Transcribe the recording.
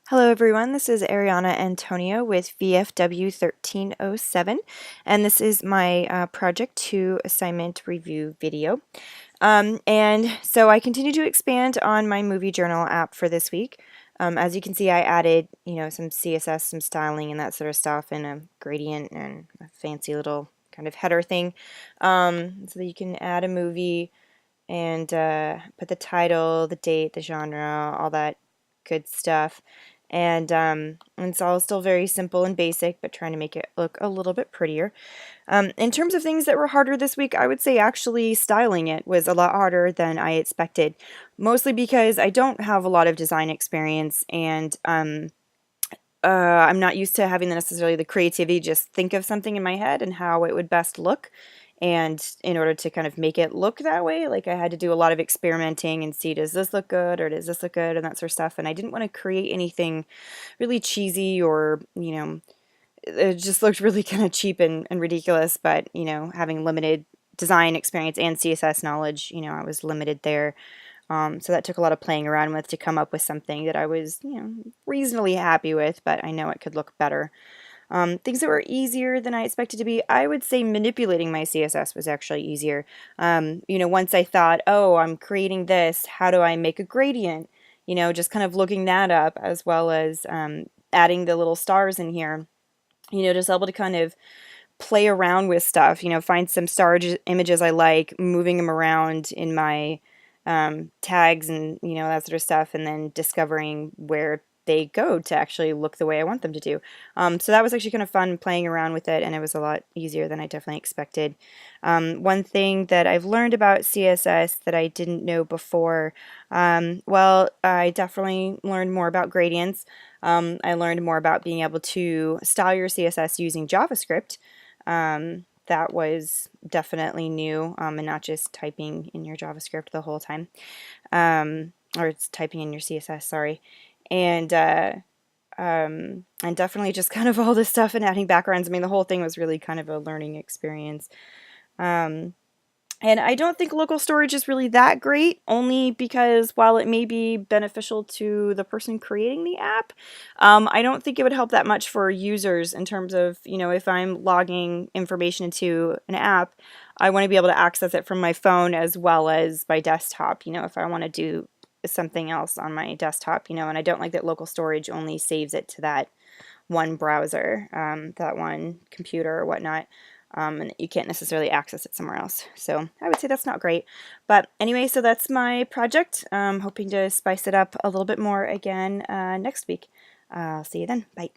Hello everyone, this is Ariana Antonio with VFW 1307, and this is my Project 2 assignment review video. And so I continue to expand on my movie journal app for this week. As you can see, I added, some CSS, some styling and that sort of stuff, and a gradient and a fancy little kind of header thing, so that you can add a movie and put the title, the date, the genre, all that good stuff. And it's all still very simple and basic, but trying to make it look a little bit prettier. In terms of things that were harder this week, I would say actually styling it was a lot harder than I expected, mostly because I don't have a lot of design experience, and I'm not used to having necessarily the creativity just think of something in my head and how it would best look. And in order to kind of make it look that way, like I had to do a lot of experimenting and see, does this look good or does this look good and that sort of stuff. And I didn't want to create anything really cheesy or, it just looked really kind of cheap and ridiculous. But, having limited design experience and CSS knowledge, I was limited there. So that took a lot of playing around with to come up with something that I was, reasonably happy with, but I know it could look better. Things that were easier than I expected to be, I would say manipulating my CSS was actually easier. Once I thought, oh, I'm creating this, how do I make a gradient? Just kind of looking that up, as well as adding the little stars in here, just able to kind of play around with stuff, find some star images I like, moving them around in my tags and, that sort of stuff, and then discovering where they go to actually look the way I want them to do. So that was actually kind of fun playing around with it, and it was a lot easier than I definitely expected. One thing that I've learned about CSS that I didn't know before, well, I definitely learned more about gradients. I learned more about being able to style your CSS using JavaScript. That was definitely new, and not just typing in your JavaScript the whole time, or it's typing in your CSS, sorry. And definitely just kind of all this stuff and adding backgrounds. I mean, the whole thing was really kind of a learning experience. And I don't think local storage is really that great, only because while it may be beneficial to the person creating the app, I don't think it would help that much for users in terms of, if I'm logging information into an app, I want to be able to access it from my phone as well as my desktop, if I want to do something else on my desktop, and I don't like that local storage only saves it to that one browser, that one computer or whatnot. And you can't necessarily access it somewhere else. So I would say that's not great. But anyway, so that's my project. Hoping to spice it up a little bit more again next week. I'll see you then. Bye.